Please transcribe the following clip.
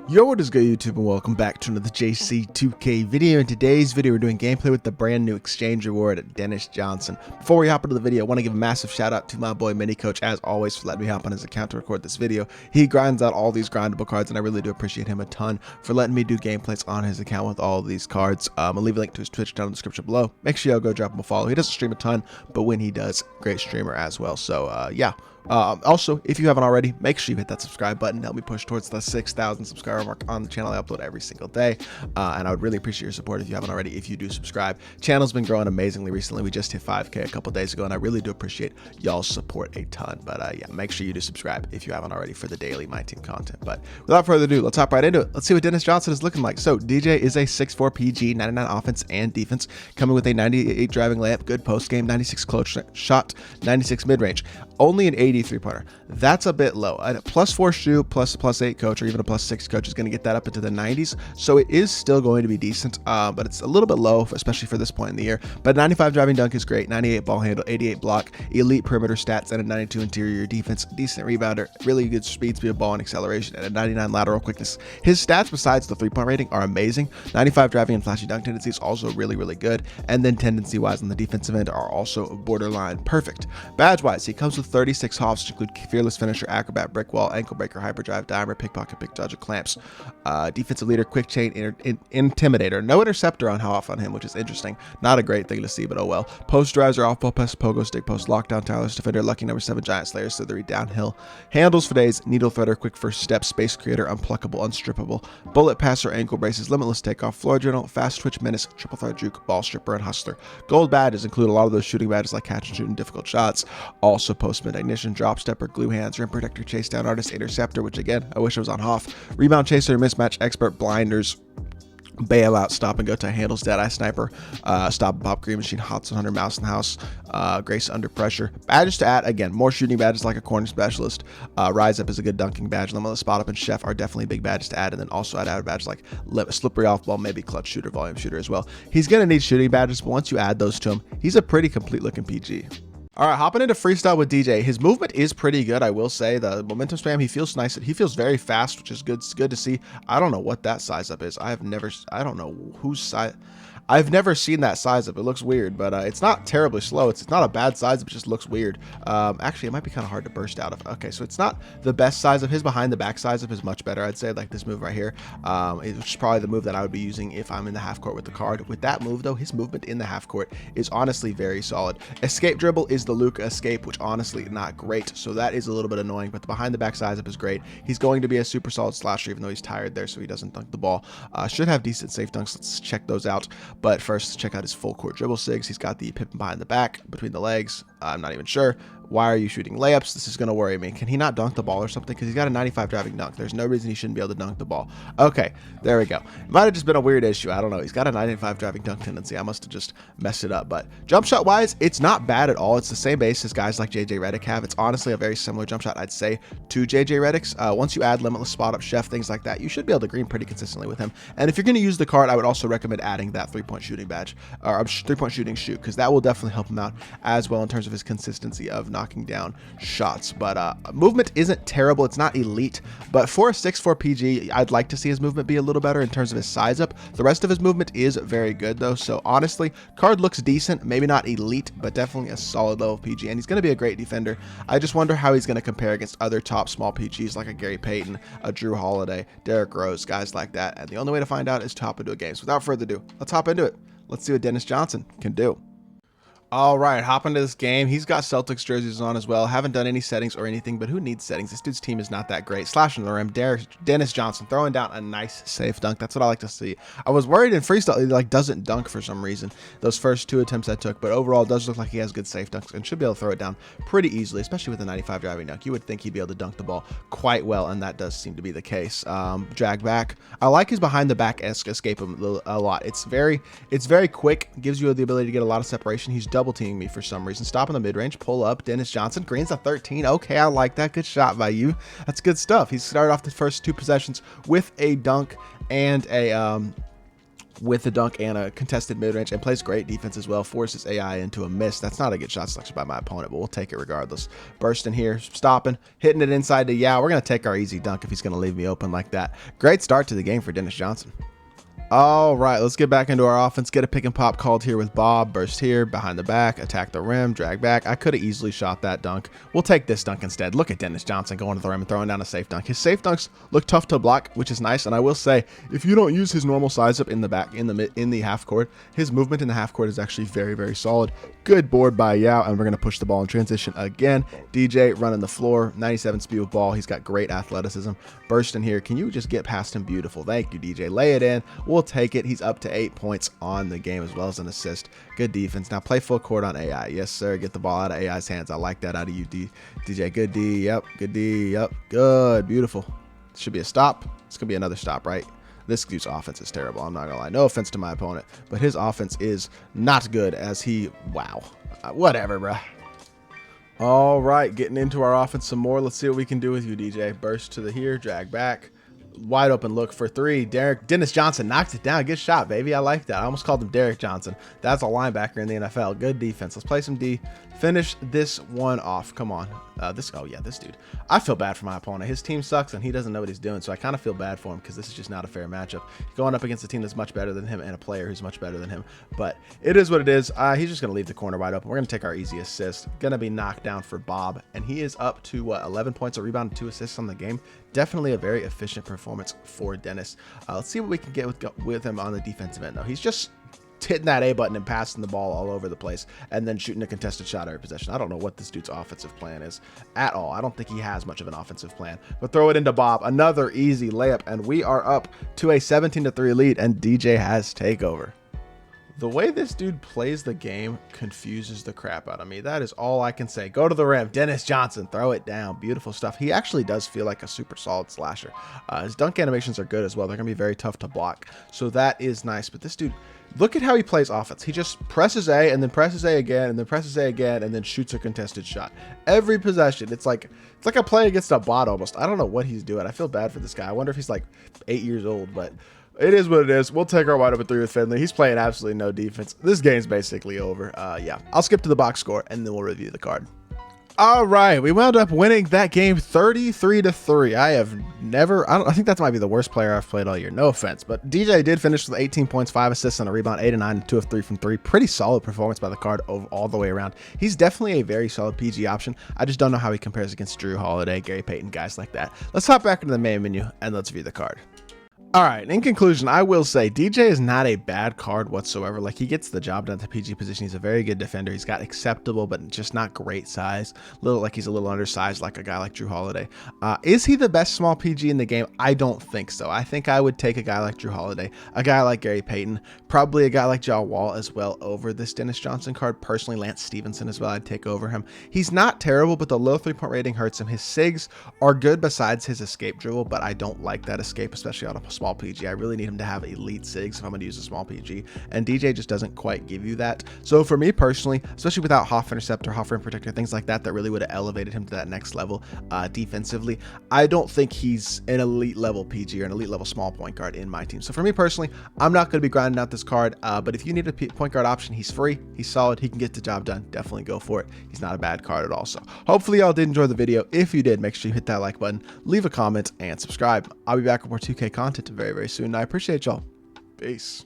Yo, what is good YouTube, and welcome back to another JC2K video. In today's video, we're doing gameplay with the brand new exchange reward at Dennis Johnson. Before we hop into the video, I want to give a massive shout out to my boy Mini Coach, as always, for letting me hop on his account to record this video. He grinds out all these grindable cards, and I really do appreciate him a ton for letting me do gameplays on his account with all of these cards. I'll leave a link to his Twitch down in the description below. Make sure y'all go drop him a follow. He doesn't stream a ton, but when he does, great streamer as well. So yeah. Also, if you haven't already, make sure you hit that subscribe button. Help me push towards the 6,000 subscriber mark on the channel. I upload every single day, and I would really appreciate your support if you haven't already. If you do subscribe, channel's been growing amazingly recently. We just hit 5K a couple days ago, and I really do appreciate y'all's support a ton. But yeah, make sure you do subscribe if you haven't already for the daily MyTEAM content. But without further ado, let's hop right into it. Let's see what Dennis Johnson is looking like. So DJ is a 6'4 PG, 99 offense and defense, coming with a 98 driving layup, good post game, 96 close shot, 96 mid range. Only an 83 pointer. That's a bit low. A +4 shoot, +8 coach, or even a +6 coach is going to get that up into the 90s. So it is still going to be decent, but it's a little bit low, especially for this point in the year. But 95 driving dunk is great. 98 ball handle, 88 block, elite perimeter stats, and a 92 interior defense. Decent rebounder, really good speed of ball and acceleration, and a 99 lateral quickness. His stats besides the 3-point rating are amazing. 95 driving and flashy dunk tendency is also really, really good. And then tendency wise on the defensive end are also borderline perfect. Badge wise, he comes with 36 hops, which include fearless finisher, acrobat, brick wall, ankle breaker, hyperdrive, dimer, pickpocket, pick dodger, clamps, defensive leader, quick chain, intimidator. No interceptor on off on him, which is interesting. Not a great thing to see, but oh well. Post drives are off ball pass, pogo stick post, lockdown, Tyler's defender, lucky number 7, giant slayer, slithery, downhill, handles for days, needle threader, quick first step, space creator, unpluckable, unstrippable, bullet passer, ankle braces, limitless takeoff, floor journal, fast twitch, menace, triple threat juke, ball stripper, and hustler. Gold badges include a lot of those shooting badges like catch and shoot and difficult shots. Also post mid ignition, drop stepper, glue hands, rim protector, chase down artist, interceptor, which again I wish it was on Hoff, rebound chaser, mismatch expert, blinders, bailout, stop and go to handles, deadeye sniper, stop and pop, green machine, hots 100, mouse in the house, grace under pressure. Badges to add, again, more shooting badges like a corner specialist. Rise up is a good dunking badge. Limitless spot up and chef are definitely big badges to add, and then also add badges like slippery off ball, maybe clutch shooter, volume shooter as well. He's gonna need shooting badges, but once you add those to him, he's a pretty complete looking PG. All right, hopping into freestyle with DJ. His movement is pretty good, I will say. The momentum spam, he feels nice. He feels very fast, which is good. It's good to see. I don't know what that size up is. I don't know whose size. I've never seen that size up. It looks weird, but it's not terribly slow. It's not a bad size up. It just looks weird. Actually, it might be kind of hard to burst out of. Okay, so it's not the best size of his. Behind the back size up is much better, I'd say. Like this move right here, which is probably the move that I would be using if I'm in the half court with the card. With that move, though, his movement in the half court is honestly very solid. Escape dribble is the Luka escape, which honestly not great. So that is a little bit annoying, but the behind the back size up is great. He's going to be a super solid slasher, even though he's tired there, so he doesn't dunk the ball. Should have decent safe dunks. Let's check those out. But first, check out his full court dribble sigs. He's got the pippin behind the back, between the legs. I'm not even sure. Why are you shooting layups? This is going to worry me. Can he not dunk the ball or something? Because he's got a 95 driving dunk. There's no reason he shouldn't be able to dunk the ball. Okay, there we go. It might have just been a weird issue. I don't know. He's got a 95 driving dunk tendency. I must have just messed it up. But jump shot wise, it's not bad at all. It's the same base as guys like JJ Redick have. It's honestly a very similar jump shot, I'd say, to JJ Redick's. Once you add limitless spot up, chef, things like that, you should be able to green pretty consistently with him. And if you're going to use the card, I would also recommend adding that 3-point shooting badge, or 3-point shooting shoot, because that will definitely help him out as well in terms of his consistency of knocking down shots. But movement isn't terrible. It's not elite, but for a 6'4 PG, I'd like to see his movement be a little better in terms of his size up. The rest of his movement is very good though, so honestly, card looks decent. Maybe not elite, but definitely a solid level PG, and he's going to be a great defender. I just wonder how he's going to compare against other top small PGs like a Gary Payton, a Drew Holiday, Derrick Rose, guys like that, and the only way to find out is to hop into a game. So without further ado, let's hop into it. Let's see what Dennis Johnson can do. All right, hop into this game. He's got Celtics jerseys on as well. Haven't done any settings or anything, but who needs settings? This dude's team is not that great. Slashing the rim, Dennis Johnson throwing down a nice safe dunk. That's what I like to see. I was worried in freestyle he doesn't dunk for some reason. Those first 2 attempts I took, but overall it does look like he has good safe dunks and should be able to throw it down pretty easily, especially with the 95 driving dunk. You would think he'd be able to dunk the ball quite well, and that does seem to be the case. Drag back. I like his behind the back escape a lot. It's very quick. Gives you the ability to get a lot of separation. He's double teaming me for some reason. Stop in the mid-range, pull up. Dennis Johnson, green's a 13. Okay, I like that. Good shot by you. That's good stuff. He started off the first 2 possessions with a dunk and a with a dunk and a contested mid-range, and plays great defense as well. Forces AI into a miss. That's not a good shot selection by my opponent, but we'll take it regardless. Bursting here, stopping, hitting it inside to Yao. We're going to take our easy dunk if he's going to leave me open like that. Great start to the game for Dennis Johnson. All right, let's get back into our offense. Get a pick and pop called here with Bob. Burst here, behind the back, attack the rim, drag back. I could have easily shot that dunk. We'll take this dunk instead. Look at Dennis Johnson going to the rim and throwing down a safe dunk. His safe dunks look tough to block, which is nice. And I will say, if you don't use his normal size up in the back, in the half court, his movement in the half court is actually very, very solid. Good board by Yao, and we're going to push the ball in transition again. DJ running the floor, 97 speed with ball. He's got great athleticism. Bursting here. Can you just get past him? Beautiful. Thank you, DJ. Lay it in. We'll take it. He's up to 8 points on the game as well as an assist. Good defense. Now play full court on AI. Yes, sir. Get the ball out of AI's hands. I like that out of you, DJ. Good D. Yep. Good D. Yep. Good. Beautiful. Should be a stop. It's going to be another stop, right? This dude's offense is terrible. I'm not going to lie. No offense to my opponent, but his offense is not good as he, wow. Whatever, bruh. All right, getting into our offense some more. Let's see what we can do with you, DJ. Burst to the here, drag back. Wide open look for three. Dennis Johnson knocks it down. Good shot, baby. I like that. I almost called him Derek Johnson. That's a linebacker in the NFL. Good defense. Let's play some D. Finish this one off. Come on. This dude. I feel bad for my opponent. His team sucks and he doesn't know what he's doing. So I kind of feel bad for him because this is just not a fair matchup. Going up against a team that's much better than him and a player who's much better than him. But it is what it is. He's just going to leave the corner wide open. We're going to take our easy assist. Going to be knocked down for Bob. And he is up to, 11 points, a rebound, and 2 assists on the game. Definitely a very efficient performance for Dennis. Let's see what we can get with him on the defensive end, though. He's just hitting that A button and passing the ball all over the place and then shooting a contested shot every possession. I don't know what this dude's offensive plan is at all. I don't think he has much of an offensive plan, but throw it into Bob. Another easy layup, and we are up to a 17-3 lead, and DJ has takeover. The way this dude plays the game confuses the crap out of me. That is all I can say. Go to the rim. Dennis Johnson, throw it down. Beautiful stuff. He actually does feel like a super solid slasher. His dunk animations are good as well. They're going to be very tough to block. So that is nice. But this dude, look at how he plays offense. He just presses A and then presses A again and then presses A again and then shoots a contested shot. Every possession, it's like a play against a bot almost. I don't know what he's doing. I feel bad for this guy. I wonder if he's like 8 years old, but it is what it is. We'll take our wide open 3 with Finley. He's playing absolutely no defense. This game's basically over. Yeah, I'll skip to the box score and then we'll review the card. All right, we wound up winning that game 33-3. I think that might be the worst player I've played all year. No offense, but DJ did finish with 18 points, 5 assists and a rebound, 8 and 9, 2 of 3 from 3. Pretty solid performance by the card all the way around. He's definitely a very solid PG option. I just don't know how he compares against Drew Holiday, Gary Payton, guys like that. Let's hop back into the main menu and let's view the card. All right, in conclusion, I will say DJ is not a bad card whatsoever. Like, he gets the job done at the PG position. He's a very good defender. He's got acceptable, but just not great size. He's a little undersized like a guy like Drew Holiday. Is he the best small PG in the game? I don't think so. I think I would take a guy like Drew Holiday, a guy like Gary Payton, probably a guy like Ja Wall as well over this Dennis Johnson card. Personally, Lance Stevenson as well, I'd take over him. He's not terrible, but the low 3-point rating hurts him. His SIGs are good besides his escape dribble, but I don't like that escape, especially on a small PG. I really need him to have elite SIGs if I'm going to use a small PG, and DJ just doesn't quite give you that. So for me personally, especially without Hoff Interceptor, Hoff Rim Protector, things like that really would have elevated him to that next level defensively, I don't think he's an elite level PG or an elite level small point guard in my team. So for me personally, I'm not going to be grinding out this card, but if you need a point guard option, he's free, he's solid, he can get the job done. Definitely go for it. He's not a bad card at all. So hopefully y'all did enjoy the video. If you did, make sure you hit that like button, leave a comment, and subscribe. I'll be back with more 2K content very, very soon. I appreciate y'all. Peace.